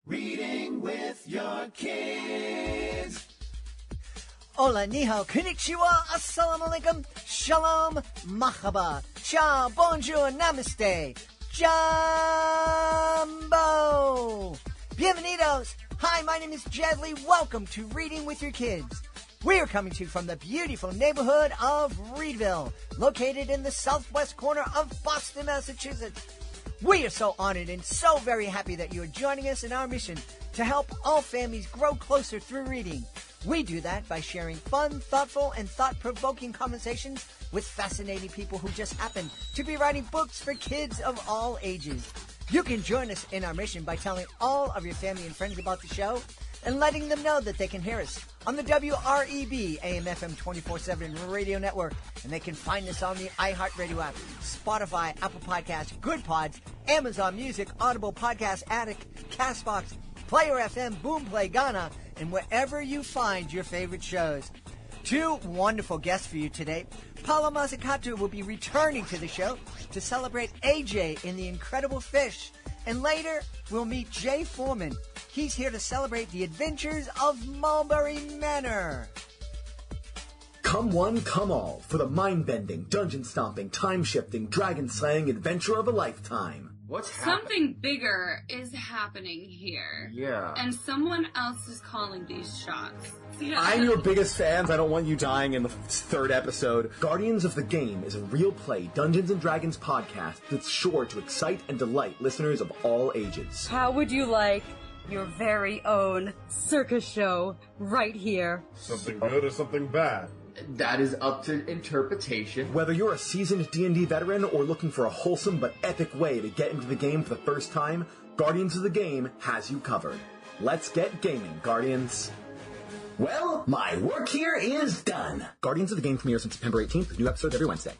Reading with your kids. Hola, ni hao, konnichiwa, assalamu alaikum, shalom, mahaba, cha, bonjour, namaste, jumbo. Bienvenidos. Hi, my name is Jedley. Welcome to Reading with Your Kids. We are coming to you from the beautiful neighborhood of Reedville, located in the southwest corner of Boston, Massachusetts. We are so honored and so very happy that you are joining us in our mission to help all families grow closer through reading. We do that by sharing fun, thoughtful, and thought-provoking conversations with fascinating people who just happen to be writing books for kids of all ages. You can join us in our mission by telling all of your family and friends about the show and letting them know that they can hear us on the WREB AM/FM 24/7 radio network, and they can find us on the iHeartRadio app, Spotify, Apple Podcasts, Good Pods, Amazon Music, Audible Podcast Addict, Castbox, Player FM, Boomplay, Ghana, and wherever you find your favorite shows. Two wonderful guests for you today. Paolo Mazzucato will be returning to the show to celebrate AJ in The Incredible Fish. And later, we'll meet Jay Foreman. He's here to celebrate the Adventures of Mulberry Manor. Come one, come all, for the mind-bending, dungeon-stomping, time-shifting, dragon-slaying adventure of a lifetime. What's happening? Something bigger is happening here. Yeah. And someone else is calling these shots. Yeah. I'm your biggest fans. I don't want you dying in the third episode. Guardians of the Game is a real play Dungeons & Dragons podcast that's sure to excite and delight listeners of all ages. How would you like your very own circus show right here? Something good or something bad? That is up to interpretation. Whether you're a seasoned D&D veteran or looking for a wholesome but epic way to get into the game for the first time, Guardians of the Game has you covered. Let's get gaming, Guardians. Well, my work here is done. Guardians of the Game premieres on September 18th with new episodes every Wednesday.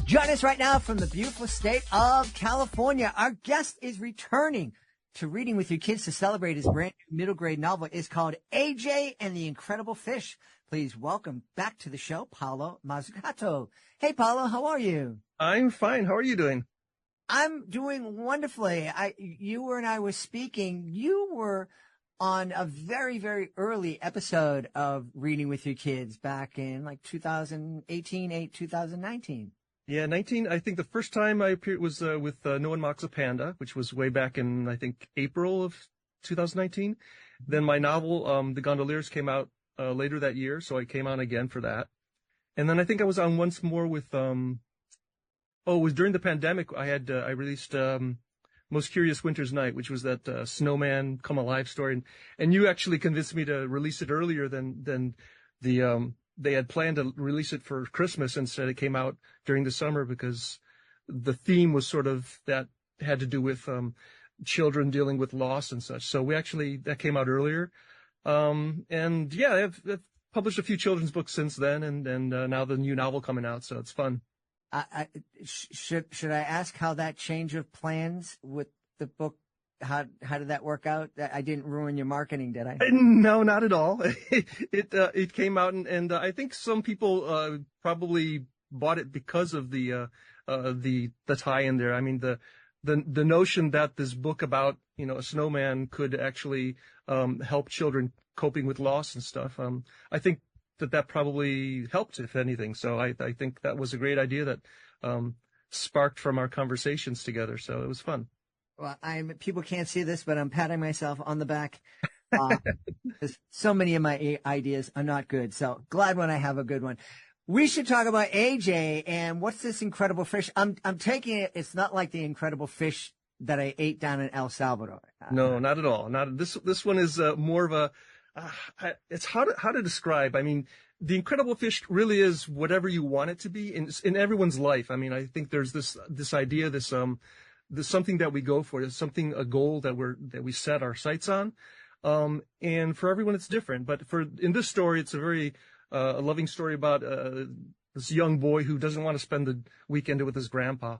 Join us right now from the beautiful state of California. Our guest is returning to Reading with Your Kids to celebrate his brand new middle grade novel. It's called AJ and the Incredible Fish. Please welcome back to the show, Paolo Mazzucato. Hey, Paolo, how are you? I'm fine. How are you doing? I'm doing wonderfully. You and I were speaking. You were on a very, very early episode of Reading with Your Kids back in like 2018, 2019. Yeah, 19. I think the first time I appeared was with No One Mocks a Panda, which was way back in, I think, April of 2019. Then my novel, The Gondoliers, came out later that year, so I came on again for that. And then I think I was on once more with, it was during the pandemic. I released Most Curious Winter's Night, which was that snowman come alive story. And you actually convinced me to release it earlier than they had planned to release it for Christmas. Instead, it came out during the summer because the theme was sort of that had to do with children dealing with loss and such. So that came out earlier. And yeah, I've published a few children's books since then, and now the new novel coming out. So it's fun. Should I ask how that change of plans with the book? How did that work out? I didn't ruin your marketing, did I? No, not at all. It came out, and I think some people probably bought it because of the tie in there. I mean, the notion that this book about a snowman could actually help children coping with loss and stuff. I think that probably helped, if anything. So I think that was a great idea that sparked from our conversations together. So it was fun. Well, people can't see this, but I'm patting myself on the back. So many of my ideas are not good. So glad when I have a good one. We should talk about AJ and what's this incredible fish. I'm taking it. It's not like the incredible fish that I ate down in El Salvador. No, not at all. Not this one is more of a. It's how to describe. I mean, the incredible fish really is whatever you want it to be in everyone's life. I mean, I think there's this idea, there's something that we go for, there's a goal that we set our sights on. And for everyone, it's different. But in this story, it's a very a loving story about this young boy who doesn't want to spend the weekend with his grandpa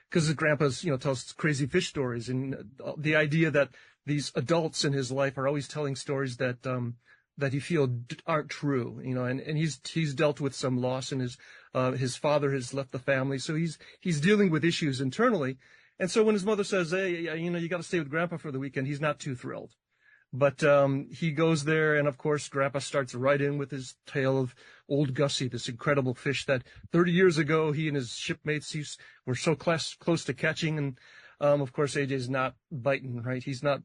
because his grandpa's tells crazy fish stories, and the idea that these adults in his life are always telling stories that he feel aren't true, and he's dealt with some loss, and his father has left the family, so he's dealing with issues internally. And so when his mother says, hey, you got to stay with Grandpa for the weekend, he's not too thrilled. But he goes there, and of course, Grandpa starts right in with his tale of Old Gussie, this incredible fish that 30 years ago he and his shipmates were so close to catching. And of course, AJ's not biting, right? He's not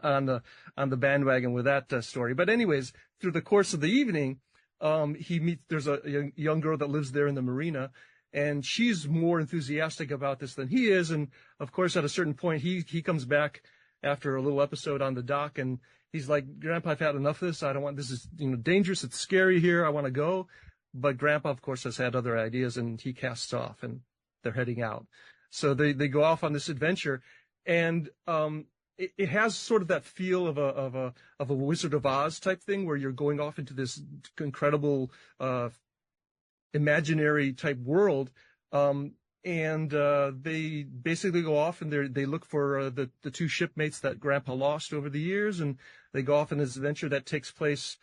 on the bandwagon with that story. But anyways, through the course of the evening, there's a young girl that lives there in the marina, and she's more enthusiastic about this than he is. And of course, at a certain point, he comes back after a little episode on the dock, and he's like, Grandpa, I've had enough of this. I don't want, this is, dangerous. It's scary here. I want to go. But Grandpa, of course, has had other ideas, and he casts off, and they're heading out. So they go off on this adventure, and it has sort of that feel of a Wizard of Oz type thing, where you're going off into this incredible imaginary type world. And they basically go off and they look for the two shipmates that Grandpa lost over the years, and they go off on this adventure that takes place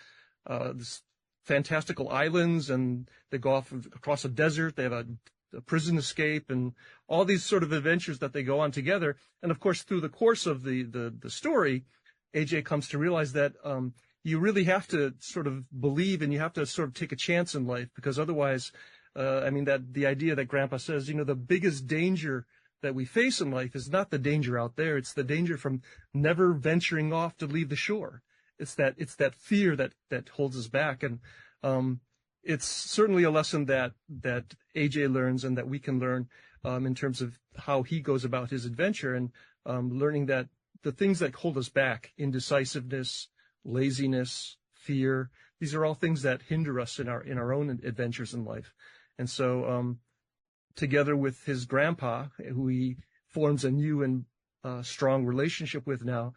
this fantastical islands, and they go off across a desert. They have a prison escape, and all these sort of adventures that they go on together. And of course, through the course of the story, AJ comes to realize that you really have to sort of believe, and you have to sort of take a chance in life, because otherwise, that the idea that Grandpa says, the biggest danger that we face in life is not the danger out there. It's the danger from never venturing off to leave the shore. It's that fear that holds us back. And it's certainly a lesson that AJ learns, and that we can learn in terms of how he goes about his adventure, and learning that the things that hold us back, indecisiveness, laziness, fear, these are all things that hinder us in our own adventures in life. And so together with his grandpa, who he forms a new and strong relationship with now,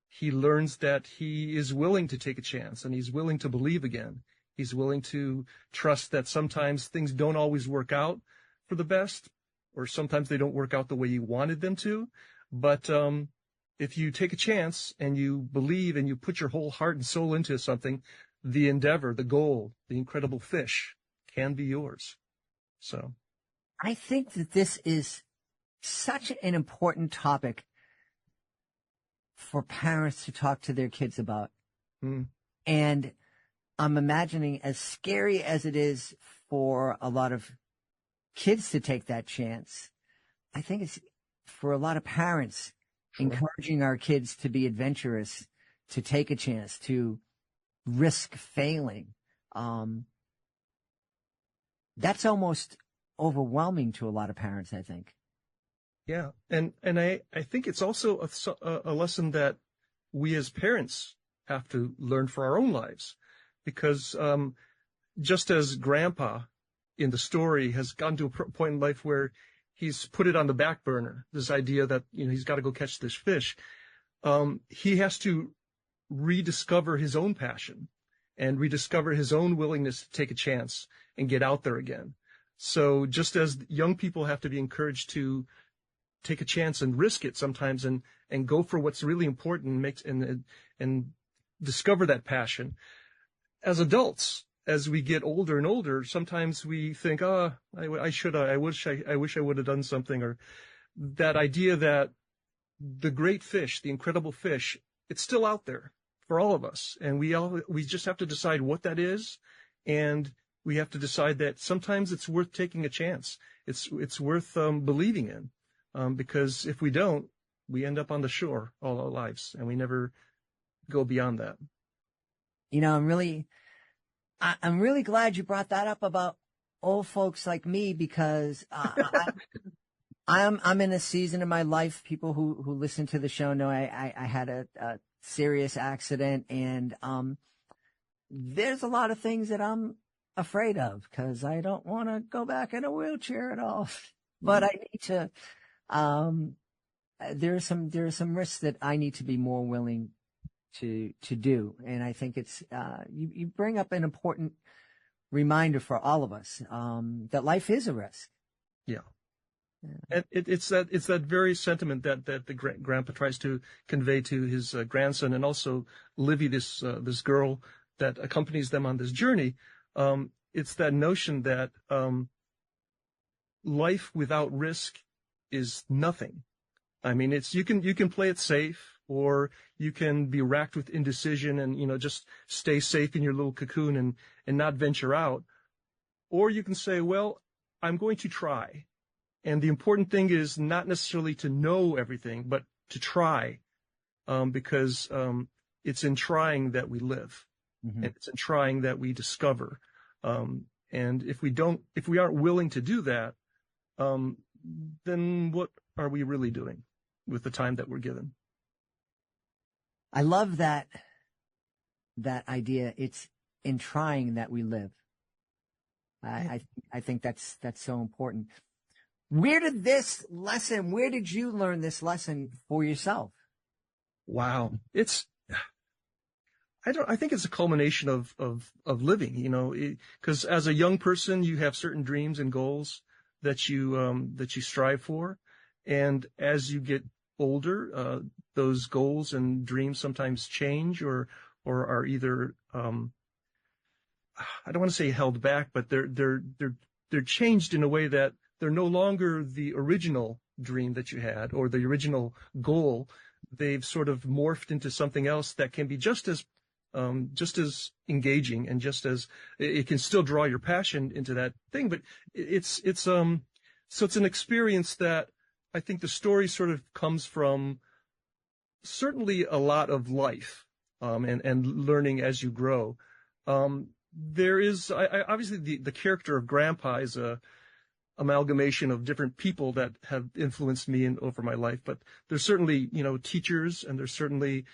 he learns that he is willing to take a chance, and he's willing to believe again. He's willing to trust that sometimes things don't always work out for the best, or sometimes they don't work out the way you wanted them to. But if you take a chance and you believe and you put your whole heart and soul into something, the endeavor, the goal, the incredible fish can be yours. So I think that this is such an important topic for parents to talk to their kids about. And I'm imagining, as scary as it is for a lot of kids to take that chance, I think it's for a lot of parents encouraging our kids to be adventurous, to take a chance, to risk failing. That's almost overwhelming to a lot of parents, I think. Yeah. And I think it's also a lesson that we as parents have to learn for our own lives, because just as Grandpa in the story has gotten to a point in life where he's put it on the back burner, this idea that, he's got to go catch this fish, he has to rediscover his own passion and rediscover his own willingness to take a chance and get out there again. So just as young people have to be encouraged to take a chance and risk it sometimes, and go for what's really important, and discover that passion. As adults, as we get older and older, sometimes we think, I wish I would have done something, or that idea that the great fish, the incredible fish, it's still out there for all of us. And we just have to decide what that is. And we have to decide that sometimes it's worth taking a chance. It's worth believing in. Because if we don't, we end up on the shore all our lives, and we never go beyond that. I'm really glad you brought that up about old folks like me, because I'm in a season of my life. People who listen to the show know I had a serious accident, and there's a lot of things that I'm afraid of, because I don't want to go back in a wheelchair at all. But I need to. There are some risks that I need to be more willing to do. And I think it's, you bring up an important reminder for all of us, that life is a risk. Yeah. And it's that very sentiment that the grandpa tries to convey to his grandson, and also Livy, this girl that accompanies them on this journey. It's that notion that life without risk is nothing. I mean, you can play it safe, or you can be racked with indecision and, just stay safe in your little cocoon and not venture out. Or you can say, well, I'm going to try. And the important thing is not necessarily to know everything, but to try, because it's in trying that we live, and it's in trying that we discover. And if we aren't willing to do that, then what are we really doing with the time that we're given? I love that idea. It's in trying that we live. I think that's so important. Where did you learn this lesson for yourself? Wow. I think it's a culmination of living, because as a young person, you have certain dreams and goals that you strive for. And as you get older, those goals and dreams sometimes change or are either, I don't want to say held back, but they're changed in a way that they're no longer the original dream that you had or the original goal. They've sort of morphed into something else that can be just as engaging, and just as it can still draw your passion into that thing. But it's an experience that I think the story sort of comes from certainly a lot of life, and learning as you grow. There is, obviously the character of Grandpa is a amalgamation of different people that have influenced me over my life, but there's certainly, teachers, and there's certainly,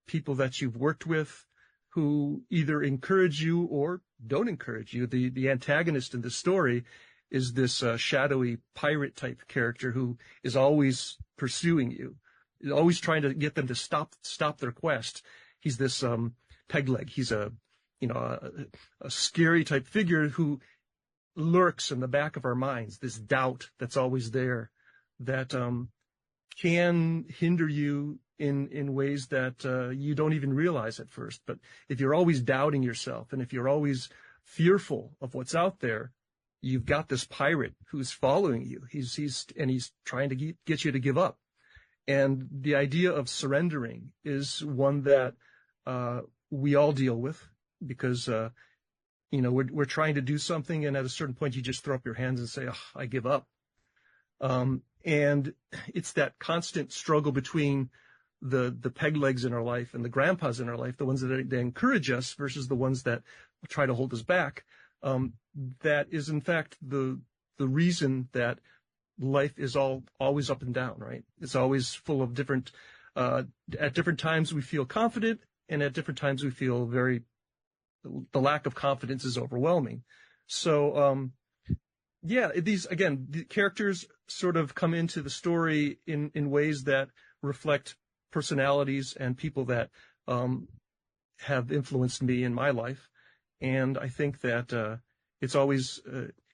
people that you've worked with who either encourage you or don't encourage you. The antagonist in the story is this shadowy pirate type character who is always pursuing you, always trying to get them to stop their quest. He's this peg leg. He's a scary type figure who lurks in the back of our minds, this doubt that's always there that can hinder you in ways that you don't even realize at first. But if you're always doubting yourself, and if you're always fearful of what's out there, you've got this pirate who's following you. He's trying to get you to give up. And the idea of surrendering is one that we all deal with, because we're trying to do something, and at a certain point you just throw up your hands and say, "Oh, I give up." And it's that constant struggle between the peg legs in our life and the grandpas in our life, the ones that they encourage us versus the ones that try to hold us back. That is in fact the reason that life is always up and down, right? It's always full of different, at different times we feel confident, and at different times we feel the lack of confidence is overwhelming. So, the characters sort of come into the story in ways that reflect personalities and people that have influenced me in my life. And I think that it's always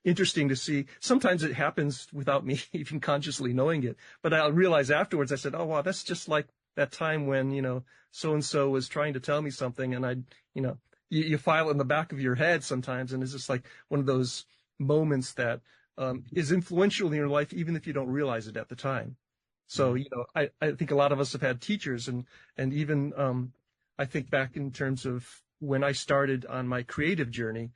interesting to see. Sometimes it happens without me even consciously knowing it, but I'll realize afterwards, I said, "Oh, wow, that's just like that time when, so-and-so was trying to tell me something," and you file it in the back of your head sometimes, and it's just like one of those moments that is influential in your life, even if you don't realize it at the time. So, I think a lot of us have had teachers, and even I think back in terms of when I started on my creative journey,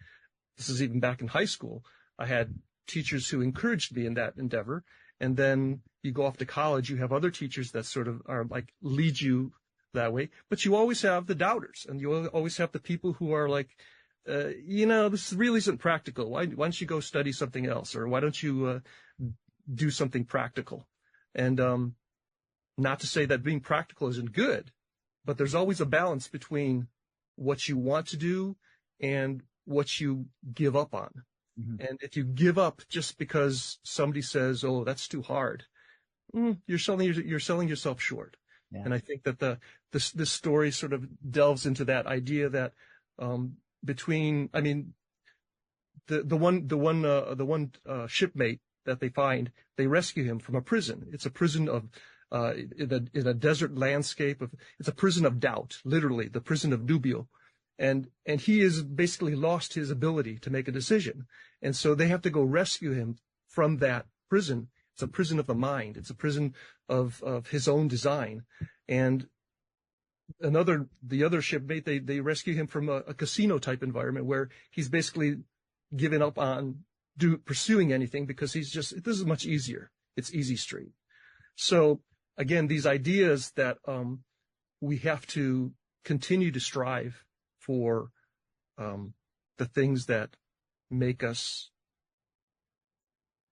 this is even back in high school, I had teachers who encouraged me in that endeavor. And then you go off to college, you have other teachers that sort of are like lead you that way, but you always have the doubters, and you always have the people who are like, this really isn't practical. Why don't you go study something else? Or why don't you do something practical? And not to say that being practical isn't good, but there's always a balance between what you want to do and what you give up on. Mm-hmm. And if you give up just because somebody says, "Oh, that's too hard," you're selling yourself short. Yeah. And I think that this story sort of delves into that idea that the one shipmate that they find, they rescue him from a prison. It's a prison of in a desert landscape it's a prison of doubt, literally the prison of Dubio. And he has basically lost his ability to make a decision. And so they have to go rescue him from that prison It's a prison of the mind. It's a prison of his own design. And the other shipmate, they rescue him from a casino type environment where he's basically given up on pursuing anything because this is much easier. It's easy street. So again, these ideas that we have to continue to strive for the things that make us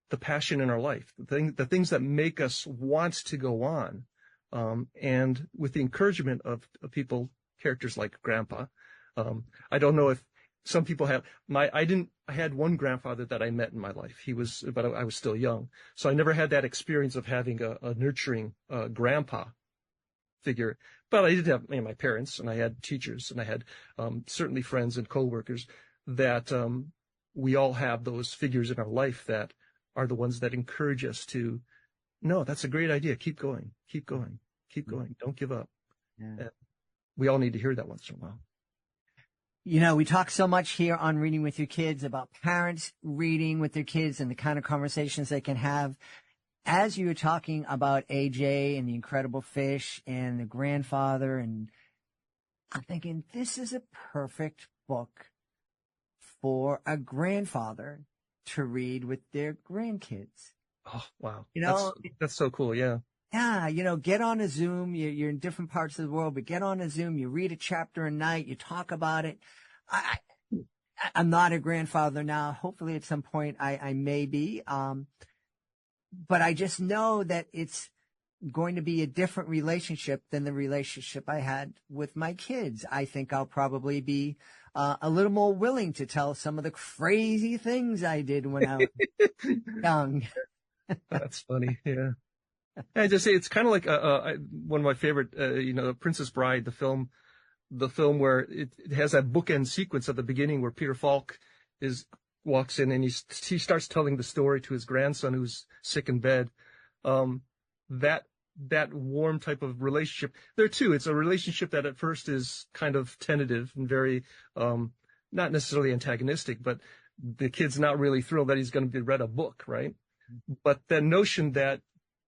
the passion in our life, the things that make us want to go on. And with the encouragement of characters like Grandpa, I don't know if some people have I had one grandfather that I met in my life. But I was still young. So I never had that experience of having a nurturing, grandpa figure. But I did have my parents, and I had teachers, and I had, certainly friends and coworkers that, we all have those figures in our life that are the ones that encourage us to, no, that's a great idea. Keep going, keep going, keep going. Don't give up. Yeah. We all need to hear that once in a while. You know, we talk so much here on Reading with Your Kids about parents reading with their kids and the kind of conversations they can have. As you were talking about AJ and the Incredible Fish and the grandfather, and I'm thinking this is a perfect book for a grandfather to read with their grandkids. Oh, wow. You know, that's so cool. Yeah. Yeah. You know, get on a Zoom. You're in different parts of the world, but get on a Zoom. You read a chapter a night. You talk about it. I'm not a grandfather now. Hopefully at some point I may be. But I just know that it's going to be a different relationship than the relationship I had with my kids. I think I'll probably be a little more willing to tell some of the crazy things I did when I was young. That's funny. Yeah. I just say it's kind of like one of my favorite, Princess Bride, the film where it has that bookend sequence at the beginning where Peter Falk walks in and he starts telling the story to his grandson who's sick in bed. That warm type of relationship there too. It's a relationship that at first is kind of tentative and very, not necessarily antagonistic, but the kid's not really thrilled that he's going to be read a book, right? But the notion that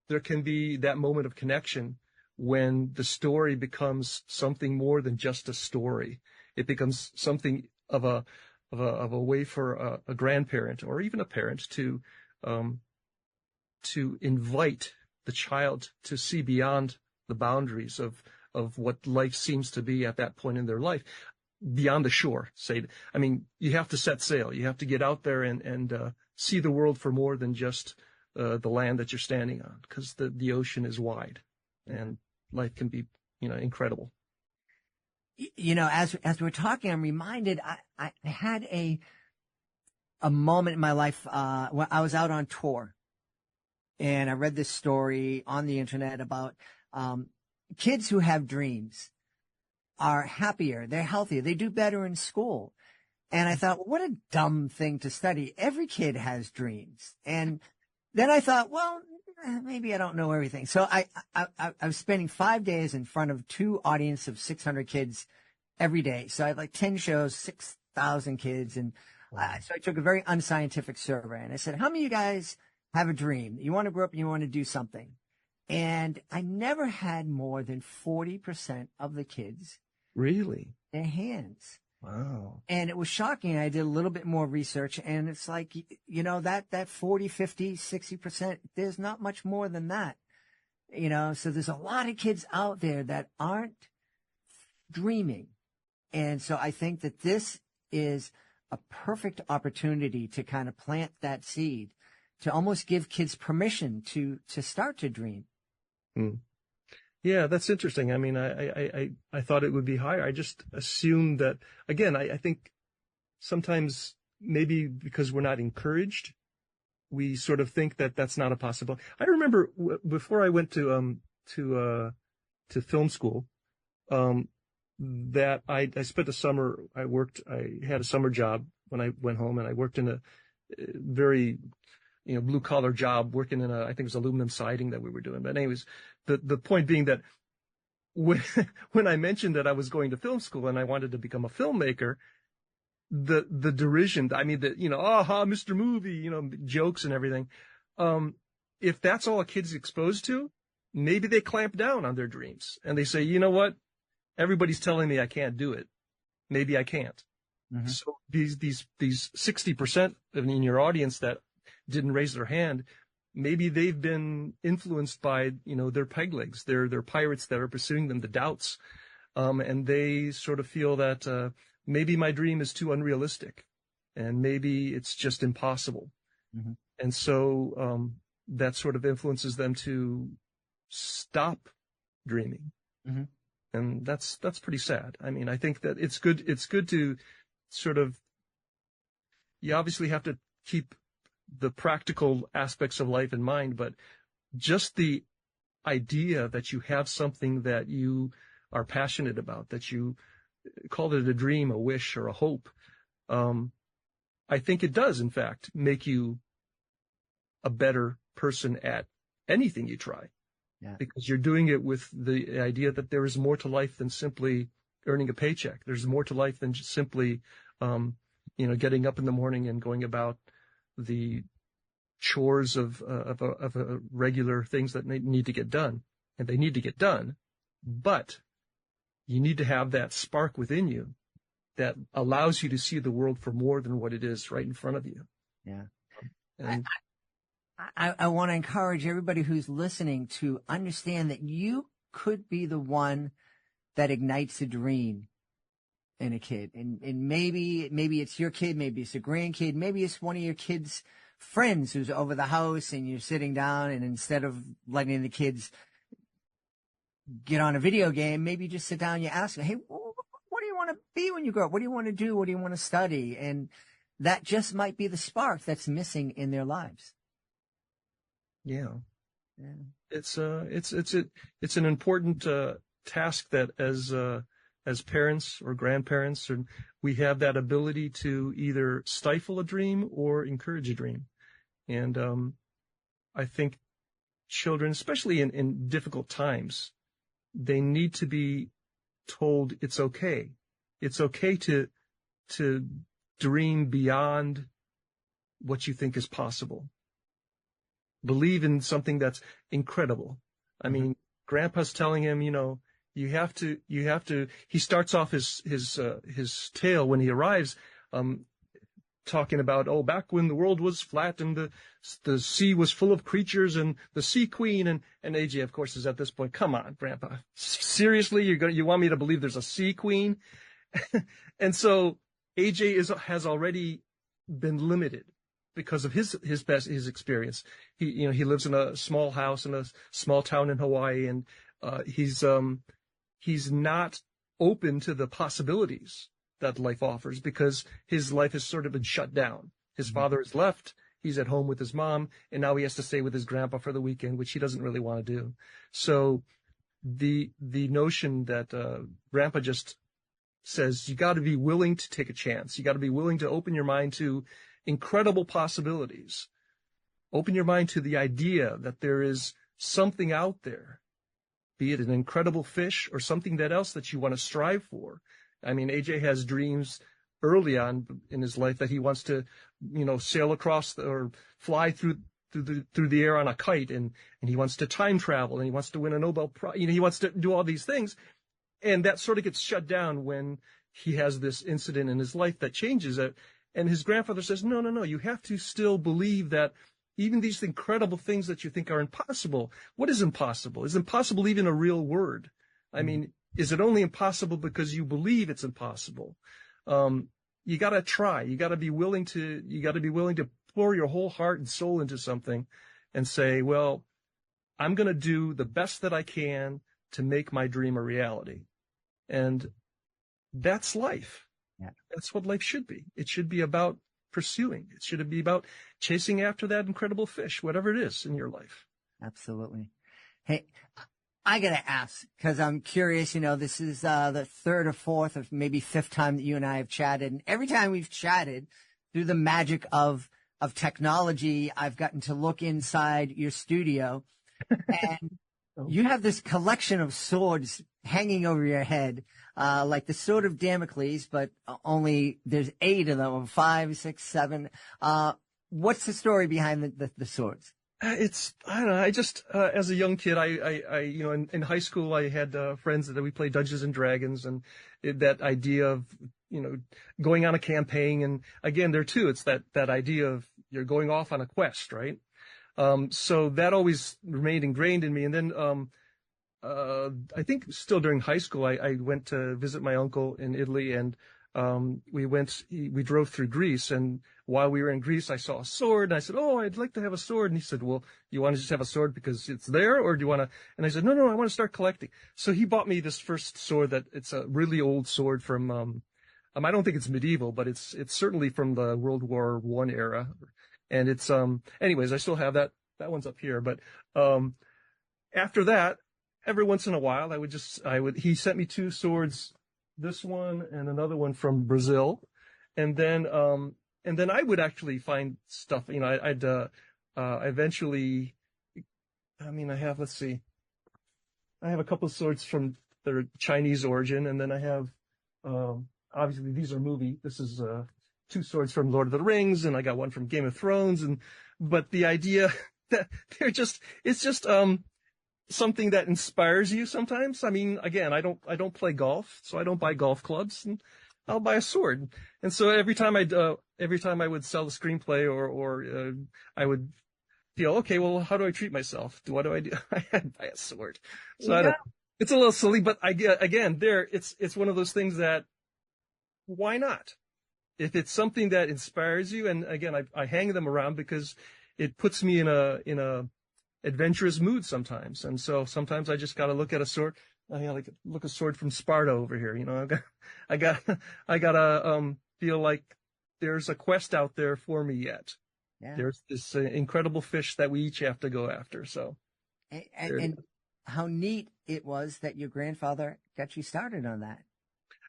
there can be that moment of connection when the story becomes something more than just a story. It becomes something of a way for a grandparent or even a parent to invite the child to see beyond the boundaries of what life seems to be at that point in their life, beyond the shore. You have to set sail. You have to get out there and see the world for more than just the land that you're standing on, because the ocean is wide and life can be, incredible. As we're talking, I'm reminded I had a moment in my life when I was out on tour, and I read this story on the internet about kids who have dreams are happier, they're healthier, they do better in school. And I thought, well, what a dumb thing to study. Every kid has dreams. And then I thought, well, maybe I don't know everything. So I was spending 5 days in front of two audience of 600 kids every day. So I had like 10 shows, 6,000 kids. And so I took a very unscientific survey. And I said, how many of you guys have a dream? You want to grow up and you want to do something? And I never had more than 40% of the kids. Really? Their hands. Wow. And it was shocking. I did a little bit more research, and it's like, that 40, 50, 60%, there's not much more than that. So there's a lot of kids out there that aren't dreaming. And so I think that this is a perfect opportunity to kind of plant that seed, to almost give kids permission to start to dream. Hmm. Yeah, that's interesting. I mean, I thought it would be higher. I just assumed that, again, I think sometimes maybe because we're not encouraged, we sort of think that that's not a possibility. I remember before I went to film school, that I spent a summer, I had a summer job when I went home, and I worked in a very, blue collar job, working in I think it was aluminum siding that we were doing. But anyways, the point being that when I mentioned that I was going to film school and I wanted to become a filmmaker, the derision, Mr. Movie, jokes and everything, if that's all a kid's exposed to, maybe they clamp down on their dreams and they say, you know what? Everybody's telling me I can't do it. Maybe I can't. Mm-hmm. So these 60% in your audience that didn't raise their hand, maybe they've been influenced by, their peg legs, their pirates that are pursuing them, the doubts. And they sort of feel that, maybe my dream is too unrealistic and maybe it's just impossible. Mm-hmm. And so, that sort of influences them to stop dreaming. Mm-hmm. And that's pretty sad. I mean, I think that it's good to sort of, you obviously have to keep the practical aspects of life in mind, but just the idea that you have something that you are passionate about, that you called it a dream, a wish, or a hope. I think it does, in fact, make you a better person at anything you try. Yeah. Because you're doing it with the idea that there is more to life than simply earning a paycheck. There's more to life than just simply, getting up in the morning and going about the chores of regular things that need to get done. And they need to get done. But you need to have that spark within you that allows you to see the world for more than what it is right in front of you. Yeah. And I want to encourage everybody who's listening to understand that you could be the one that ignites a dream in a kid. And maybe it's your kid, maybe it's a grandkid, maybe it's one of your kids' friends who's over the house and you're sitting down and instead of letting the kids get on a video game, maybe you just sit down and you ask them, hey, what do you want to be when you grow up? What do you want to do? What do you want to study? And that just might be the spark that's missing in their lives. Yeah. It's an important task that as parents or grandparents, we have that ability to either stifle a dream or encourage a dream. And I think children, especially in difficult times, they need to be told it's okay. It's okay to dream beyond what you think is possible. Believe in something that's incredible. I mean, Grandpa's telling him, you have to, he starts off his tale when he arrives, talking about, back when the world was flat and the sea was full of creatures and the sea queen and AJ, of course, is at this point, come on, Grandpa, seriously, you want me to believe there's a sea queen? And so AJ has already been limited because of his experience. He lives in a small house in a small town in Hawaii, and he's not open to the possibilities that life offers because his life has sort of been shut down. His father has left. He's at home with his mom, and now he has to stay with his grandpa for the weekend, which he doesn't really want to do. So the notion that Grandpa just says, you got to be willing to take a chance. You got to be willing to open your mind to incredible possibilities. Open your mind to the idea that there is something out there, be it an incredible fish or something else that you want to strive for. I mean, AJ has dreams early on in his life that he wants to, sail across or fly through the air on a kite, and he wants to time travel, and he wants to win a Nobel Prize. He wants to do all these things. And that sort of gets shut down when he has this incident in his life that changes it. And his grandfather says, no, you have to still believe that even these incredible things that you think are impossible. What is impossible? Is impossible even a real word? I mean, is it only impossible because you believe it's impossible? You got to try. You got to be willing to pour your whole heart and soul into something and say, well, I'm going to do the best that I can to make my dream a reality. And that's life. Yeah. That's what life should be. It should be about pursuing. It should be about chasing after that incredible fish, whatever it is in your life. Absolutely. Hey, I got to ask, because I'm curious, this is the third or fourth or maybe fifth time that you and I have chatted. And every time we've chatted, through the magic of technology, I've gotten to look inside your studio. And you have this collection of swords hanging over your head, like the sword of Damocles, but only there's 8 of them, or 5, 6, 7. What's the story behind the swords? I don't know. I just, as a young kid, in high school, I had friends that we played Dungeons and Dragons, and that idea of, going on a campaign. And again, there too, it's that idea of you're going off on a quest, right? So that always remained ingrained in me. And then, I think still during high school, I went to visit my uncle in Italy, and we drove through Greece, and while we were in Greece, I saw a sword, and I said, "Oh, I'd like to have a sword." And he said, "Well, you want to just have a sword because it's there, or do you want to?" And I said, "No, I want to start collecting." So he bought me this first sword it's a really old sword from, I don't think it's medieval, but it's certainly from the World War I era. And it's, anyways, I still have that. That one's up here. But, after that, every once in a while, he sent me 2 swords, this one and another one from Brazil. And then I would actually find stuff, I'd eventually, let's see, I have a couple of swords from their Chinese origin. And then I have, obviously these are movie. This is, 2 swords from Lord of the Rings, and I got one from Game of Thrones. But the idea that it's just something that inspires you sometimes. I mean, again, I don't play golf, so I don't buy golf clubs, and I'll buy a sword. And so every time I would sell a screenplay or I would feel, okay, well, how do I treat myself? What do I do? I'd buy a sword. So it's a little silly, but it's one of those things that, why not? If it's something that inspires you, and again, I hang them around because it puts me in a adventurous mood sometimes. And so sometimes I just got to look at a sword. I got to look a sword from Sparta over here. I gotta feel like there's a quest out there for me yet. Yeah. There's this incredible fish that we each have to go after. So, and how neat it was that your grandfather got you started on that.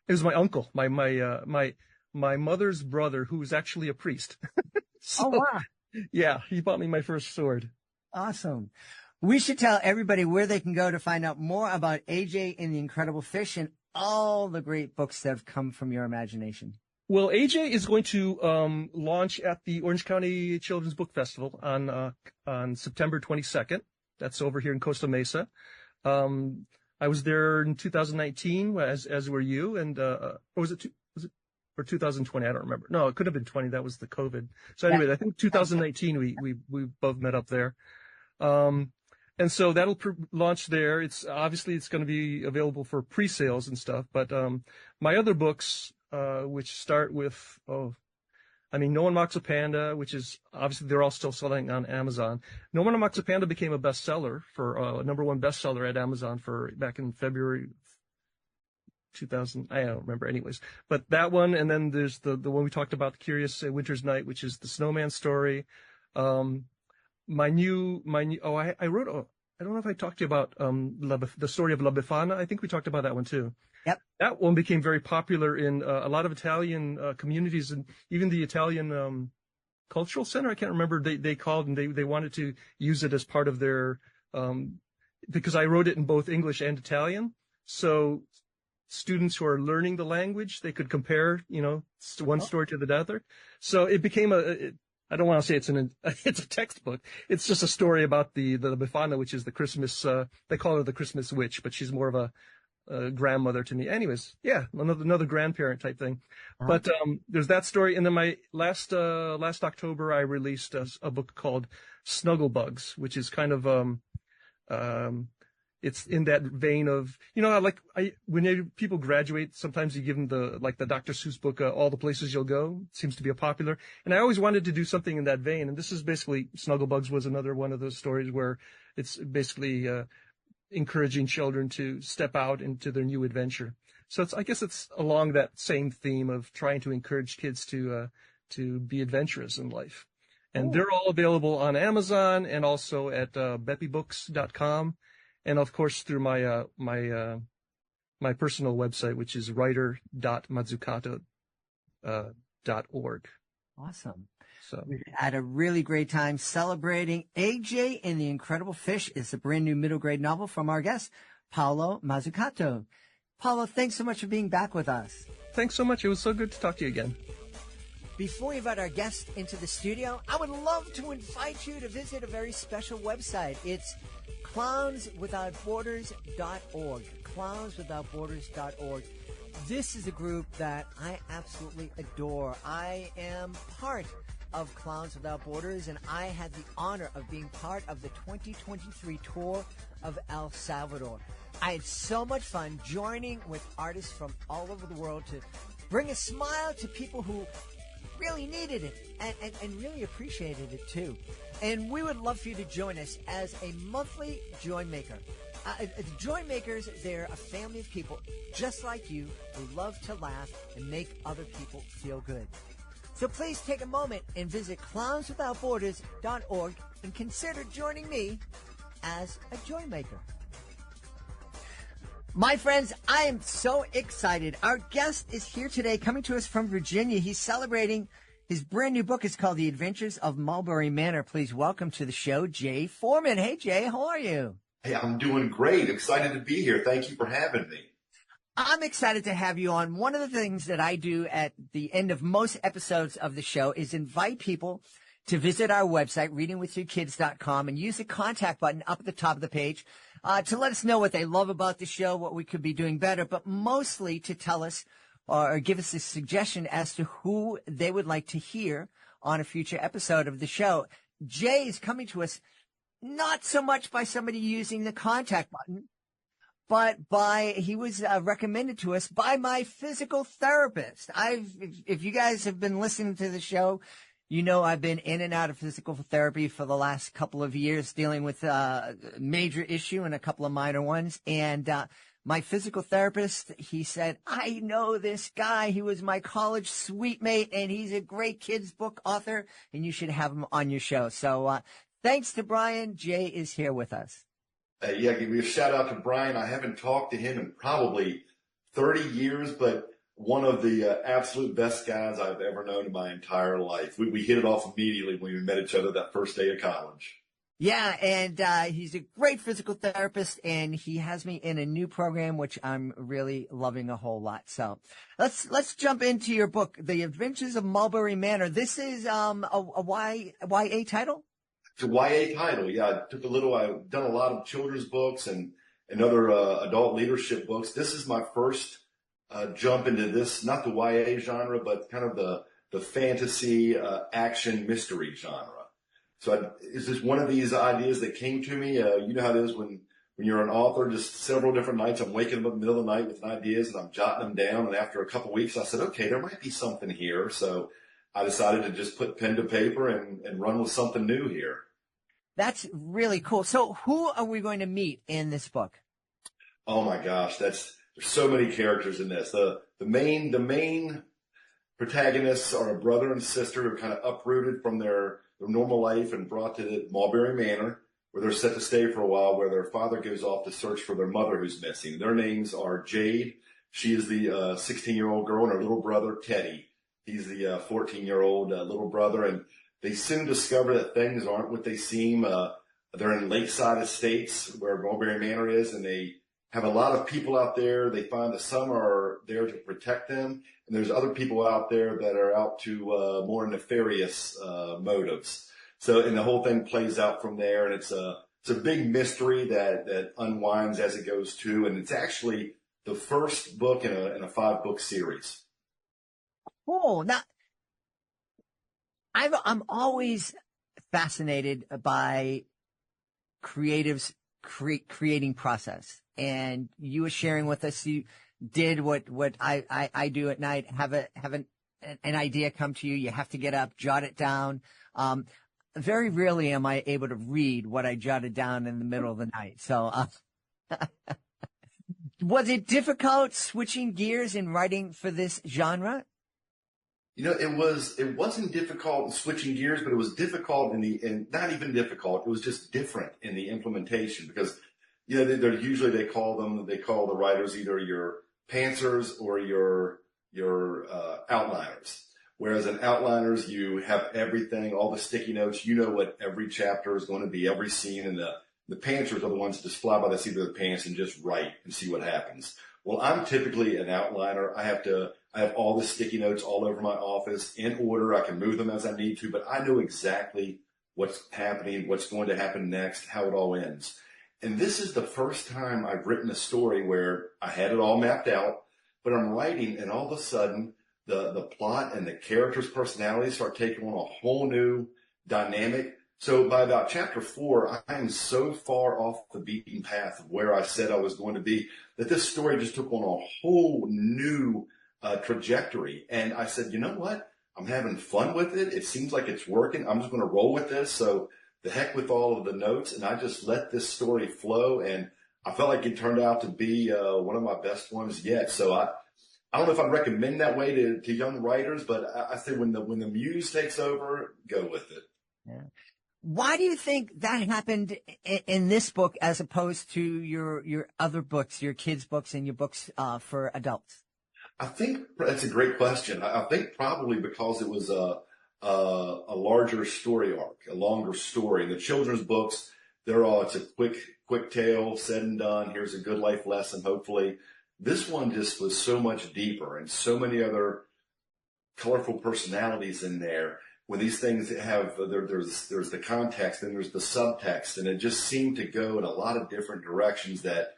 It was my uncle, my mother's brother, who was actually a priest. Oh, wow. Yeah, he bought me my first sword. Awesome. We should tell everybody where they can go to find out more about AJ and the Incredible Fish and all the great books that have come from your imagination. Well, AJ is going to launch at the Orange County Children's Book Festival on September 22nd. That's over here in Costa Mesa. I was there in 2019, as were you, and or was it or 2020? I don't remember. No, it could have been 20. That was the COVID. So anyway, I think 2019 we both met up there. And so that'll launch there. It's going to be available for pre-sales and stuff. But my other books, which start with No One Mocks a Panda, which is obviously they're all still selling on Amazon. No One Mocks a Panda became a bestseller for #1 bestseller at Amazon back in February 2000. I don't remember, anyways. But that one, and then there's the one we talked about, Curious Winter's Night, which is the snowman story. I wrote. I don't know if I talked to you about the story of La Befana. I think we talked about that one too. Yep. That one became very popular in a lot of Italian communities, and even the Italian cultural center. I can't remember. They called and they wanted to use it as part of their because I wrote it in both English and Italian. So students who are learning the language, they could compare, one story to the other. So it became I don't want to say it's a textbook. It's just a story about the Befana, which is the Christmas, they call her the Christmas witch, but she's more of a grandmother to me. Anyways, yeah, another grandparent type thing. Uh-huh. But there's that story. And then my last October, I released a book called Snugglebugs, which is kind of, it's in that vein of, when people graduate, sometimes you give them the Dr. Seuss book, All the Places You'll Go. It seems to be popular. And I always wanted to do something in that vein. And this is basically, Snugglebugs was another one of those stories where it's basically encouraging children to step out into their new adventure. So I guess it's along that same theme of trying to encourage kids to be adventurous in life. And they're all available on Amazon and also at beppybooks.com. And of course, through my personal website, which is writer.mazzucato.org. Awesome. So we had a really great time celebrating AJ and the Incredible Fish. It's a brand new middle grade novel from our guest, Paolo Mazzucato. Paolo, thanks so much for being back with us. Thanks so much. It was so good to talk to you again. Before we invite our guest into the studio, I would love to invite you to visit a very special website. It's clownswithoutborders.org. Clownswithoutborders.org. This is a group that I absolutely adore. I am part of Clowns Without Borders, and I had the honor of being part of the 2023 tour of El Salvador. I had so much fun joining with artists from all over the world to bring a smile to people who really needed it and really appreciated it too. And we would love for you to join us as a monthly Joy Maker. The Joy Makers, they're a family of people just like you who love to laugh and make other people feel good. So please take a moment and visit clownswithoutborders.org and consider joining me as a Joy Maker. My friends, I am so excited. Our guest is here today, coming to us from Virginia. He's celebrating his brand new book. It's called The Adventures of Mulberry Manor. Please welcome to the show, Jay Foreman. Hey, Jay, how are you? Hey, I'm doing great. Excited to be here. Thank you for having me. I'm excited to have you on. One of the things that I do at the end of most episodes of the show is invite people to visit our website, readingwithyourkids.com, and use the contact button up at the top of the page to let us know what they love about the show, what we could be doing better, but mostly to tell us or give us a suggestion as to who they would like to hear on a future episode of the show. Jay is coming to us not so much by somebody using the contact button, but he was recommended to us by my physical therapist. If you guys have been listening to the show, you know I've been in and out of physical therapy for the last couple of years, dealing with a major issue and a couple of minor ones. And my physical therapist, he said, I know this guy. He was my college suite mate, and he's a great kids book author, and you should have him on your show. So thanks to Brian, Jay is here with us. Yeah, give me a shout out to Brian. I haven't talked to him in probably 30 years, but one of the absolute best guys I've ever known in my entire life. We hit it off immediately when we met each other that first day of college. Yeah, and he's a great physical therapist, and he has me in a new program, which I'm really loving a whole lot. So let's jump into your book, The Adventures of Mulberry Manor. This is a YA title? It's a YA title, yeah. I've done a lot of children's books and other adult leadership books. This is my first jump into this, not the YA genre, but kind of the fantasy action mystery genre. So it's just one of these ideas that came to me. You know how it is when you're an author, just several different nights, I'm waking up in the middle of the night with ideas and I'm jotting them down. And after a couple of weeks, I said, okay, there might be something here. So I decided to just put pen to paper and run with something new here. That's really cool. So who are we going to meet in this book? Oh my gosh, there's so many characters in this. The main protagonists are a brother and sister who are kind of uprooted from their normal life and brought to the Mulberry Manor, where they're set to stay for a while, where their father goes off to search for their mother who's missing. Their names are Jade. She is the 16-year-old girl, and her little brother, Teddy. He's the 14-year-old little brother, and they soon discover that things aren't what they seem. They're in lakeside estates where Mulberry Manor is, and they have a lot of people out there. They find that some are there to protect them, and there's other people out there that are out to more nefarious motives. So, and the whole thing plays out from there, and it's a big mystery that unwinds as it goes too, and it's actually the first book in a 5-book series. Oh, now I'm always fascinated by creatives creating process. And you were sharing with us, you did what I do at night, have an idea come to you. You have to get up, jot it down. Very rarely am I able to read what I jotted down in the middle of the night. So, was it difficult switching gears in writing for this genre? You know, it wasn't difficult in switching gears, but it was difficult not even difficult. It was just different in the implementation because, you know, they call the writers either your pantsers or your outliners. Whereas in outliners, you have everything, all the sticky notes. You know what every chapter is going to be, every scene, and The pantsers are the ones that just fly by the seat of their pants and just write and see what happens. Well, I'm typically an outliner. I have all the sticky notes all over my office in order. I can move them as I need to, but I know exactly what's happening, what's going to happen next, how it all ends. And this is the first time I've written a story where I had it all mapped out, but I'm writing and all of a sudden the plot and the characters' personalities start taking on a whole new dynamic. So by about chapter 4, I am so far off the beaten path of where I said I was going to be that this story just took on a whole new trajectory. And I said, you know what? I'm having fun with it. It seems like it's working. I'm just going to roll with this. So the heck with all of the notes. And I just let this story flow. And I felt like it turned out to be one of my best ones yet. So I don't know if I'd recommend that way to young writers, but I say when the muse takes over, go with it. Yeah. Why do you think that happened in this book as opposed to your other books, your kids' books and your books for adults? I think that's a great question. I think probably because it was a larger story arc, a longer story. The children's books, it's a quick tale, said and done. Here's a good life lesson, hopefully. This one just was so much deeper and so many other colorful personalities in there. When these things have, there's the context and there's the subtext, and it just seemed to go in a lot of different directions that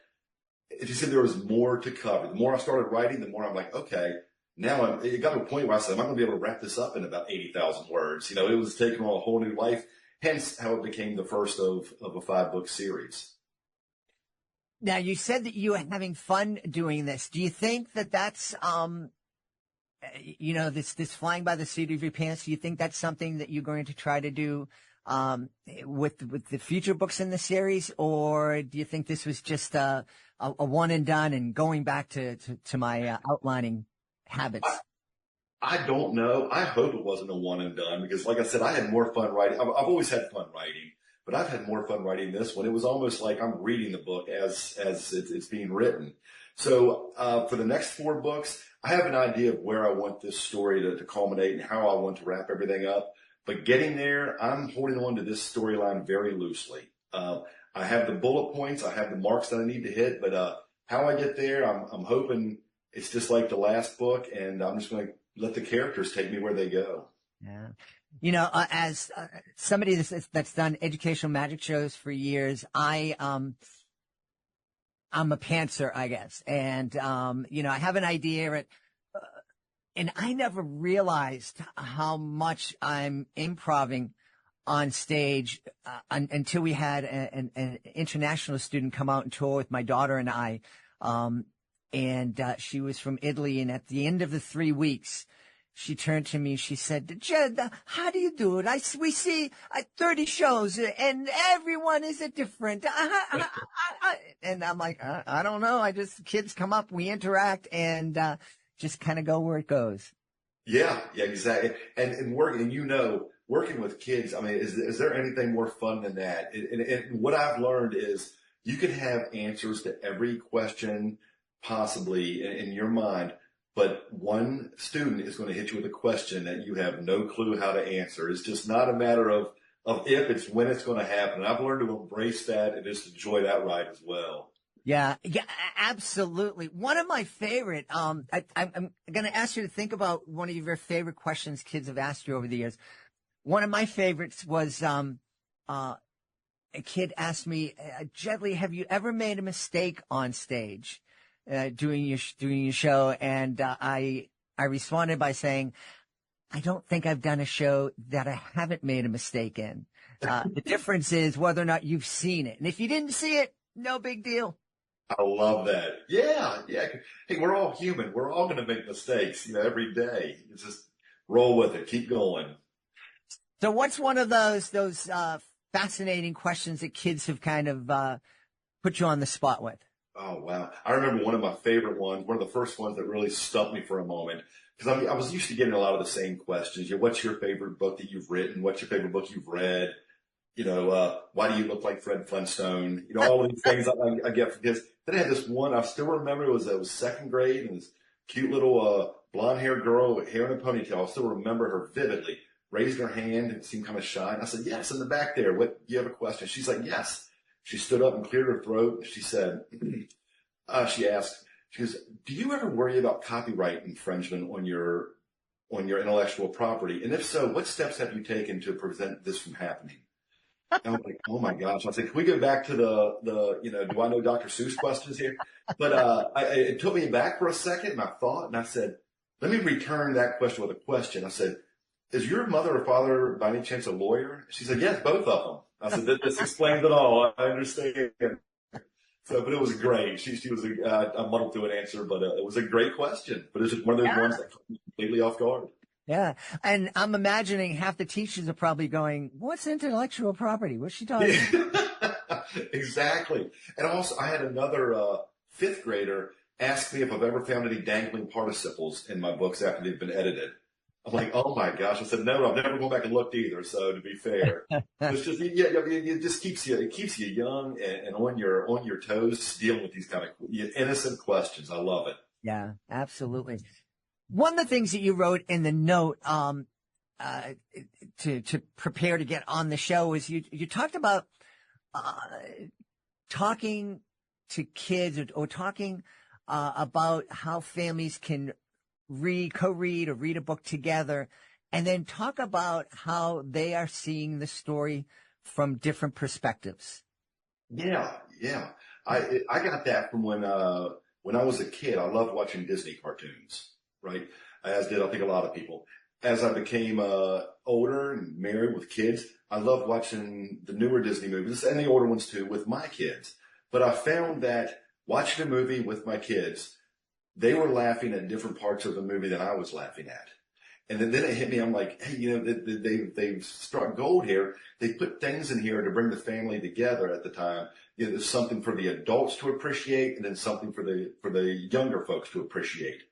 it just said there was more to cover. The more I started writing, the more I'm like, okay, now it got to a point where I said, I'm not going to be able to wrap this up in about 80,000 words. It was taking on a whole new life, hence how it became the first of a 5-book series. Now, you said that you were having fun doing this. Do you think that that's, this flying by the seat of your pants, do you think that's something that you're going to try to do with the future books in the series? Or do you think this was just a one and done and going back to my outlining habits? I don't know. I hope it wasn't a one and done because, like I said, I had more fun writing. I've always had fun writing, but I've had more fun writing this one. It was almost like I'm reading the book as it's being written. So for the next 4 books, I have an idea of where I want this story to culminate and how I want to wrap everything up. But getting there, I'm holding on to this storyline very loosely. I have the bullet points. I have the marks that I need to hit. But how I get there, I'm hoping it's just like the last book, and I'm just going to let the characters take me where they go. Yeah. As somebody that's done educational magic shows for years, I'm a pantser, I guess. And, I have an idea, and I never realized how much I'm improving on stage until we had an international student come out and tour with my daughter and I. And she was from Italy. And at the end of the 3 weeks, she turned to me. She said, "Jed, how do you do it? We see 30 shows, and everyone is different." And I'm like, I don't know. Kids come up, we interact, and just kind of go where it goes. Yeah, exactly. And working with kids, I mean, is there anything more fun than that? And what I've learned is you can have answers to every question possibly in your mind, but one student is going to hit you with a question that you have no clue how to answer. It's just not a matter of if, it's when it's going to happen. And I've learned to embrace that and just enjoy that ride as well. Yeah, absolutely. One of my favorite, I'm going to ask you to think about one of your favorite questions kids have asked you over the years. One of my favorites was, a kid asked me, "Jedley, have you ever made a mistake on stage, doing your show?" And, I responded by saying, "I don't think I've done a show that I haven't made a mistake in. The difference is whether or not you've seen it. And if you didn't see it, no big deal." I love that. Yeah. Hey, we're all human. We're all going to make mistakes, every day. It's just roll with it. Keep going. So what's one of those fascinating questions that kids have kind of put you on the spot with? Oh, wow. I remember one of my favorite ones, one of the first ones that really stumped me for a moment, because I was used to getting a lot of the same questions. What's your favorite book that you've written? What's your favorite book you've read? Why do you look like Fred Flintstone? All of these things I get from kids. Then I had this one, I still remember, it was second grade, and this cute little blonde-haired girl with hair in a ponytail. I still remember her vividly. Raised her hand and seemed kind of shy. And I said, "Yes, in the back there. What, do you have a question?" She's like, "Yes." She stood up and cleared her throat. She said, she asked, she goes, do you ever worry about copyright infringement on your intellectual property? And if so, what steps have you taken to prevent this from happening? And I'm like, oh my gosh. I said, can we go back to the do I know Dr. Seuss questions here? But it took me back for a second, and I thought, and I said, let me return that question with a question. I said, is your mother or father by any chance a lawyer? She said, yes, both of them. I said, this explains it all. I understand. So, but it was great. She was I muddled through an answer, but it was a great question. But it's just one of those ones that caught me completely off guard. Yeah. And I'm imagining half the teachers are probably going, what's intellectual property? What's she talking about? Exactly. And also, I had another fifth grader ask me if I've ever found any dangling participles in my books after they've been edited. I'm like, oh my gosh. I said, no, I've never gone back and looked either. So to be fair, it's just, it just keeps you young and on your toes dealing with these kind of innocent questions. I love it. Yeah, absolutely. One of the things that you wrote in the note, to prepare to get on the show is you talked about, talking to kids or talking, about how families can co-read or read a book together, and then talk about how they are seeing the story from different perspectives. Yeah. I got that from when I was a kid. I loved watching Disney cartoons, right? As did, I think, a lot of people. As I became older and married with kids, I loved watching the newer Disney movies and the older ones too with my kids. But I found that watching a movie with my kids, they were laughing at different parts of the movie than I was laughing at. And then it hit me. I'm like, hey, they've struck gold here. They put things in here to bring the family together at the time. There's something for the adults to appreciate, and then something for the younger folks to appreciate.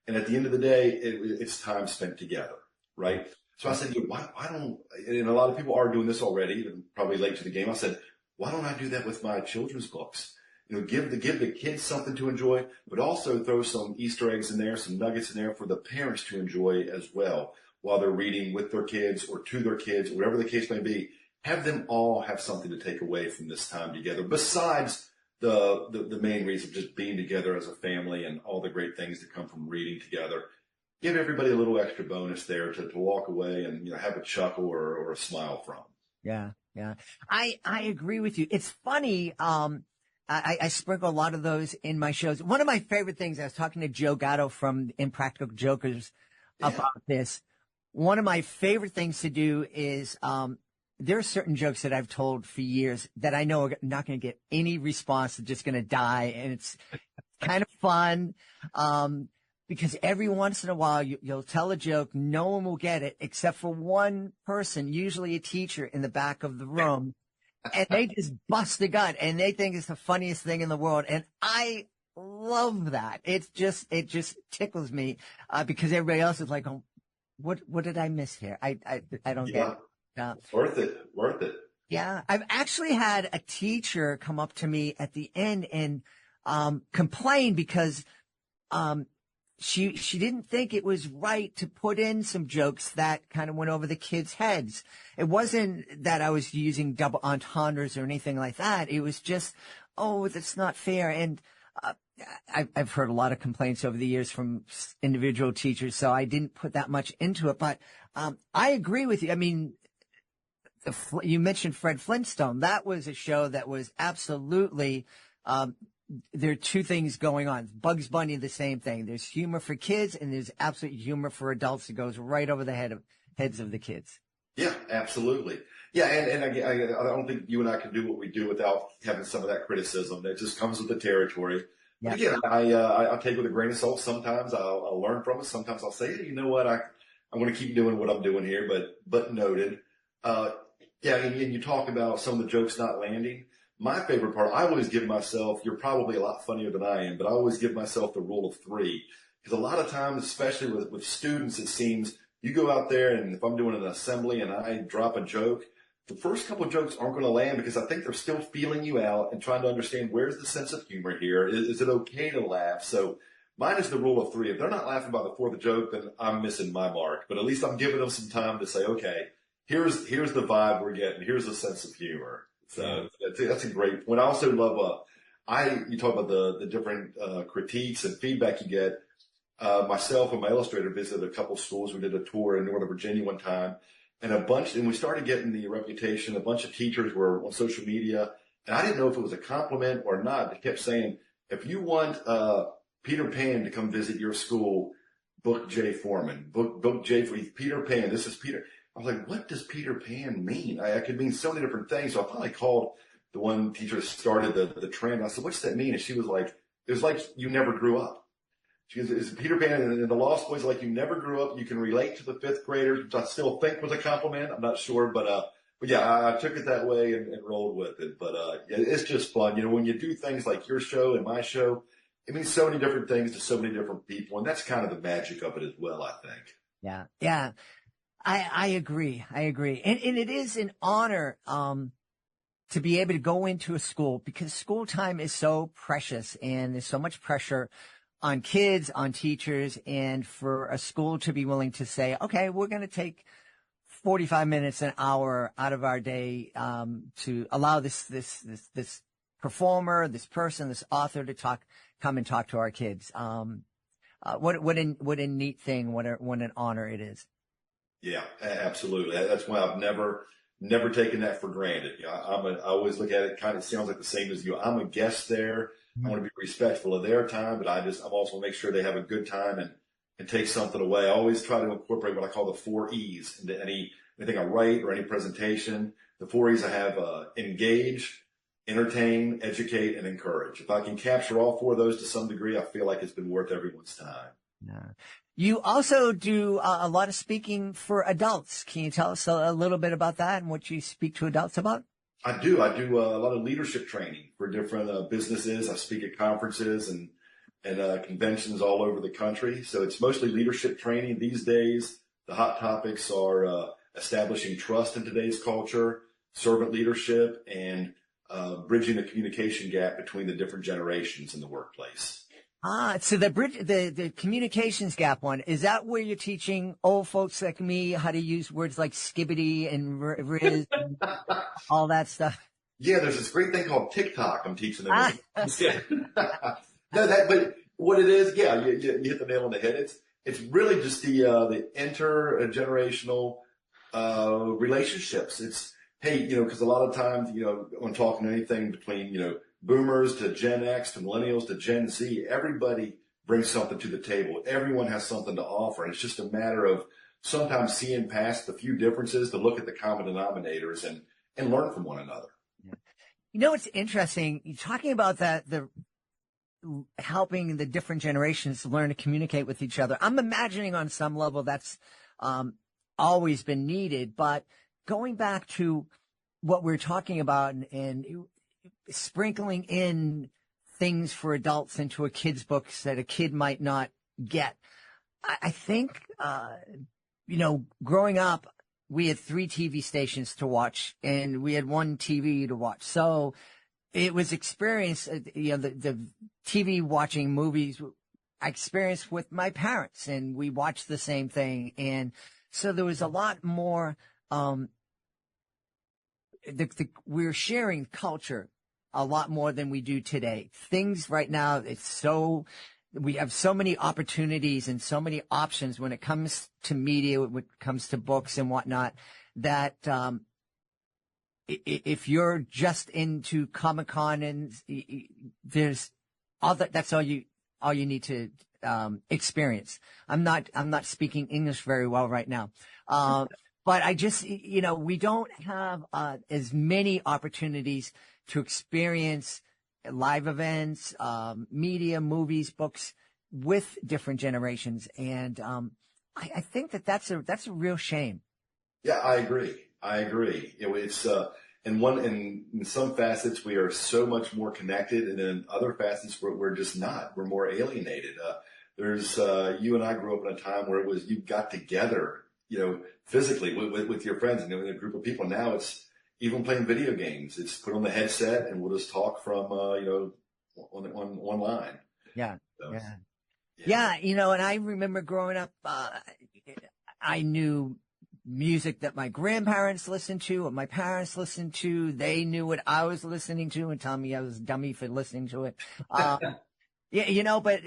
And at the end of the day, it's time spent together, right? So I said, why don't, and a lot of people are doing this already, and probably late to the game. I said, why don't I do that with my children's books? Give the kids something to enjoy, but also throw some Easter eggs in there, some nuggets in there for the parents to enjoy as well while they're reading with their kids or to their kids, whatever the case may be. Have them all have something to take away from this time together, besides the main reason of just being together as a family and all the great things that come from reading together. Give everybody a little extra bonus there to walk away and have a chuckle or a smile from. Yeah. I agree with you. It's funny. I sprinkle a lot of those in my shows. One of my favorite things, I was talking to Joe Gatto from Impractical Jokers about this. One of my favorite things to do is, there are certain jokes that I've told for years that I know are not going to get any response. They're just going to die. And it's kind of fun. Because every once in a while you'll tell a joke. No one will get it except for one person, usually a teacher in the back of the room. And they just bust the gut and they think it's the funniest thing in the world. And I love that. It just tickles me, because everybody else is like, oh, what did I miss here? I don't get it. Worth it. Yeah. I've actually had a teacher come up to me at the end and, complain because, she didn't think it was right to put in some jokes that kind of went over the kids' heads. It wasn't that I was using double entendres or anything like that. It was just, oh, that's not fair. And I've heard a lot of complaints over the years from individual teachers, so I didn't put that much into it. But I agree with you. I mean, you mentioned Fred Flintstone. That was a show that was absolutely there are two things going on. Bugs Bunny, the same thing. There's humor for kids and there's absolute humor for adults that goes right over the heads of the kids. Yeah, absolutely. Yeah, and I don't think you and I can do what we do without having some of that criticism. That just comes with the territory. Yeah. But again, I take it with a grain of salt. Sometimes I'll learn from it. Sometimes I'll say, hey, you know what? I want to keep doing what I'm doing here, but noted. Yeah, and you talk about some of the jokes not landing. My favorite part, I always give myself, you're probably a lot funnier than I am, but I always give myself the rule of 3. Because a lot of times, especially with students, it seems you go out there and if I'm doing an assembly and I drop a joke, the first couple of jokes aren't going to land because I think they're still feeling you out and trying to understand where's the sense of humor here. Is it okay to laugh? So mine is the rule of 3. If they're not laughing by the 4th joke, then I'm missing my mark. But at least I'm giving them some time to say, okay, here's the vibe we're getting. Here's the sense of humor. So that's a great point. I also love, you talk about the different critiques and feedback you get. Myself and my illustrator visited a couple schools. We did a tour in Northern Virginia one time, and we started getting the reputation. A bunch of teachers were on social media, and I didn't know if it was a compliment or not. They kept saying, if you want Peter Pan to come visit your school, book Jay Foreman. Book Jay for Peter Pan. This is Peter. I was like, what does Peter Pan mean? I could mean so many different things. So I finally called the one teacher that started the trend. I said, what's that mean? And she was like, it was like you never grew up. She goes, is Peter Pan and the Lost Boys like you never grew up? You can relate to the fifth graders, which I still think was a compliment. I'm not sure, but yeah, I took it that way and rolled with it. But yeah, it's just fun. When you do things like your show and my show, it means so many different things to so many different people. And that's kind of the magic of it as well, I think. Yeah. Yeah. I agree. And it is an honor, to be able to go into a school, because school time is so precious and there's so much pressure on kids, on teachers, and for a school to be willing to say, okay, we're going to take 45 minutes, an hour out of our day, to allow this performer, this person, this author to come and talk to our kids. What a neat thing. What an honor it is. Yeah, absolutely. That's why I've never taken that for granted. I always look at it, kind of sounds like the same as you. I'm a guest there. I want to be respectful of their time, but I'm also make sure they have a good time and take something away. I always try to incorporate what I call the 4 E's into anything I write or any presentation. The 4 E's I have, engage, entertain, educate, and encourage. If I can capture all 4 of those to some degree, I feel like it's been worth everyone's time. Yeah. You also do a lot of speaking for adults. Can you tell us a little bit about that and what you speak to adults about? I do a lot of leadership training for different businesses. I speak at conferences and conventions all over the country. So it's mostly leadership training these days. The hot topics are establishing trust in today's culture, servant leadership, and bridging the communication gap between the different generations in the workplace. So the communications gap one, is that where you're teaching old folks like me how to use words like skibbity and riz and all that stuff? Yeah, there's this great thing called TikTok I'm teaching them. But what it is, yeah, you hit the nail on the head. It's really just the intergenerational relationships. It's, hey, because a lot of times, when talking anything between, boomers to Gen X to millennials to Gen Z, everybody brings something to the table. Everyone has something to offer. And it's just a matter of sometimes seeing past the few differences to look at the common denominators and learn from one another. Yeah. It's interesting. You're talking about the helping the different generations learn to communicate with each other. I'm imagining on some level that's always been needed, but going back to what we're talking about and sprinkling in things for adults into a kid's books that a kid might not get. I think, growing up, we had 3 TV stations to watch and we had 1 TV to watch. So it was experience, the TV watching movies I experienced with my parents, and we watched the same thing. And so there was a lot more, we're sharing culture a lot more than we do today. Things right now, we have so many opportunities and so many options when it comes to media, when it comes to books and whatnot, that if you're just into Comic-Con and that's all you need to experience. I'm not speaking English very well right now. But I just, we don't have as many opportunities to experience live events, media, movies, books with different generations. And I think that's a real shame. Yeah, I agree. It's in some facets we are so much more connected, and in other facets we're just not. We're more alienated. There's you and I grew up in a time where it was you got together, physically with your friends and in a group of people. Now it's even playing video games. It's put on the headset and we'll just talk from online. Yeah. So, yeah. And I remember growing up, I knew music that my grandparents listened to, what my parents listened to. They knew what I was listening to and telling me I was a dummy for listening to it. Yeah, but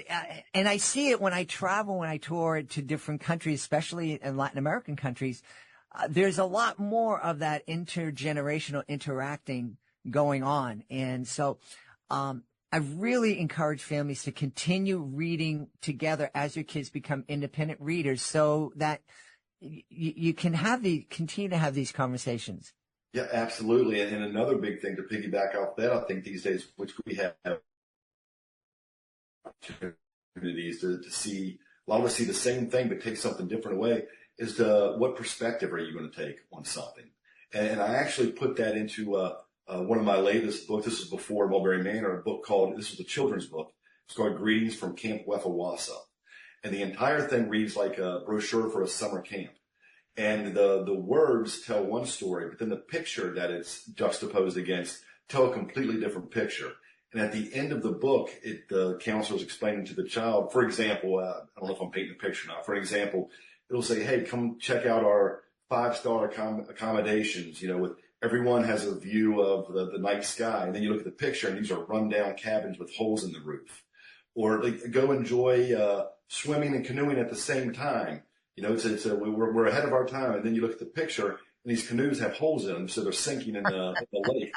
and I see it when I travel, when I tour to different countries, especially in Latin American countries. There's a lot more of that intergenerational interacting going on. And so I really encourage families to continue reading together as your kids become independent readers so that you can continue to have these conversations. Yeah, absolutely. And another big thing to piggyback off that, I think these days, which we have opportunities to see, a lot of us see the same thing but take something different away, is what perspective are you going to take on something? And I actually put that into one of my latest books. This was before Mulberry Manor, this was a children's book. It's called Greetings from Camp Wefawasa. And the entire thing reads like a brochure for a summer camp. And the words tell one story, but then the picture that it's juxtaposed against tell a completely different picture. And at the end of the book, the counselor is explaining to the child, for example, I don't know if I'm painting a picture now. For example, it'll say, hey, come check out our 5-star accommodations, with everyone has a view of the night sky. And then you look at the picture and these are rundown cabins with holes in the roof. Or go enjoy swimming and canoeing at the same time. We're ahead of our time. And then you look at the picture and these canoes have holes in them, so they're sinking in the lake.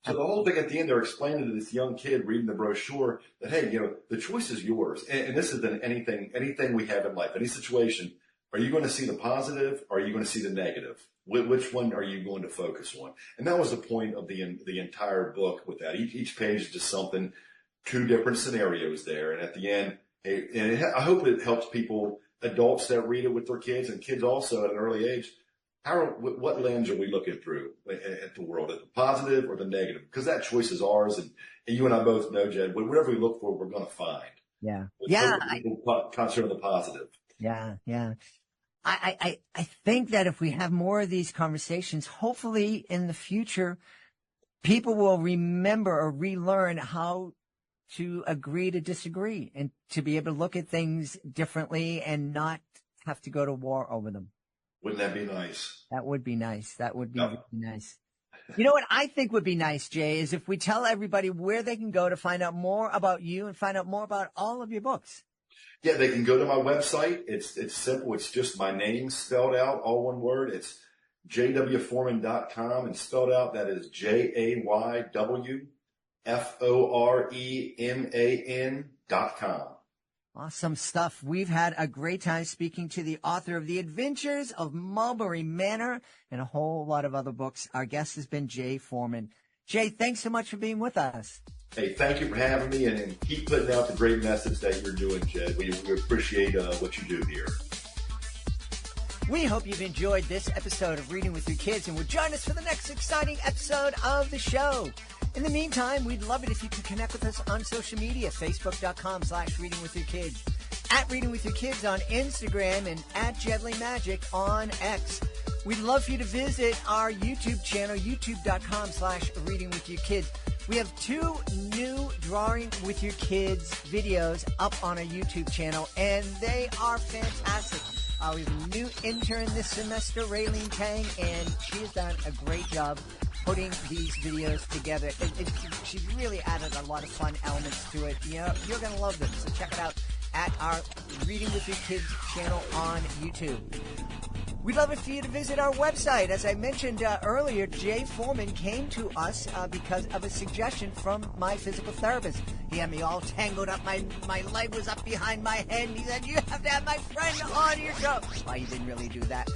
So the whole thing at the end, they're explaining to this young kid reading the brochure that, hey, the choice is yours. And this is anything we have in life, any situation. Are you going to see the positive or are you going to see the negative? Which one are you going to focus on? And that was the point of the entire book with that. Each page is just something, 2 different scenarios there. And at the end, I hope it helps people, adults that read it with their kids and kids also at an early age. What lens are we looking through at the world, at the positive or the negative? Because that choice is ours. And you and I both know, Jed, whatever we look for, we're going to find. Yeah. Concentrate on the positive. Yeah. I think that if we have more of these conversations, hopefully in the future, people will remember or relearn how to agree to disagree and to be able to look at things differently and not have to go to war over them. Wouldn't that be nice? That would be nice. That would be really nice. You know what I think would be nice, Jay, is if we tell everybody where they can go to find out more about you and find out more about all of your books. Yeah, they can go to my website. It's simple. It's just my name spelled out, all one word. It's jwforeman.com, and spelled out that is JayWForeman.com. Awesome stuff. We've had a great time speaking to the author of The Adventures of Mulberry Manor and a whole lot of other books. Our guest has been Jay Foreman. Jay, thanks so much for being with us. Hey, thank you for having me, and keep putting out the great message that you're doing, Jed. We appreciate what you do here. We hope you've enjoyed this episode of Reading with Your Kids and will join us for the next exciting episode of the show. In the meantime, we'd love it if you could connect with us on social media, facebook.com/readingwithyourkids, at Reading With Your Kids on Instagram, and at Jedley Magic on X. We'd love for you to visit our YouTube channel, youtube.com/readingwithyourkids. We have 2 new Drawing with Your Kids videos up on our YouTube channel, and they are fantastic. We have a new intern this semester, Raylene Tang, and she has done a great job putting these videos together. She's really added a lot of fun elements to it. You're going to love them, so check it out at our Reading with Your Kids channel on YouTube. We'd love it for you to visit our website. As I mentioned earlier, Jay Foreman came to us because of a suggestion from my physical therapist. He had me all tangled up. My leg was up behind my head, and he said, you have to have my friend on your show. Well, he didn't really do that.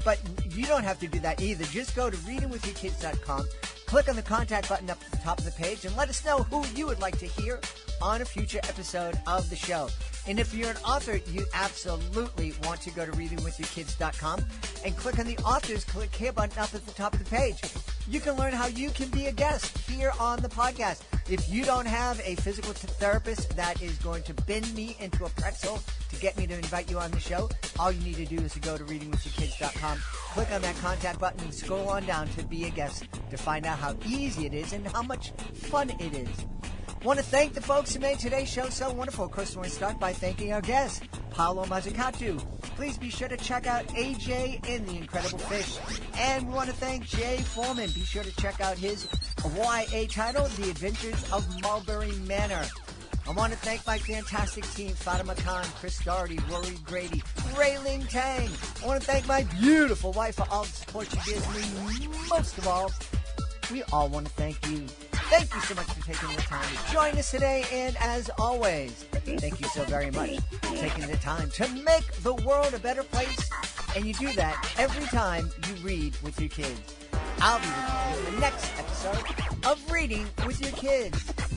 But you don't have to do that either. Just go to readingwithyourkids.com, click on the contact button up at the top of the page, and let us know who you would like to hear on a future episode of the show. And if you're an author, you absolutely want to go to readingwithyourkids.com and click on the author's click here button up at the top of the page. You can learn how you can be a guest here on the podcast. If you don't have a physical therapist that is going to bend me into a pretzel to get me to invite you on the show, all you need to do is to go to readingwithyourkids.com, click on that contact button, and scroll on down to be a guest to find out how easy it is and how much fun it is. Want to thank the folks who made today's show so wonderful. Of course, we want to start by thanking our guest, Paolo Mazzucato. Please be sure to check out AJ in The Incredible Fish. And we want to thank Jay Foreman. Be sure to check out his YA title, The Adventures of Mulberry Manor. I want to thank my fantastic team, Fatima Khan, Chris Doherty, Rory Grady, Rayling Tang. I want to thank my beautiful wife for all the support she gives me. Most of all, we all want to thank you. Thank you so much for taking the time to join us today. And as always, thank you so very much for taking the time to make the world a better place. And you do that every time you read with your kids. I'll be with you in the next episode of Reading with Your Kids.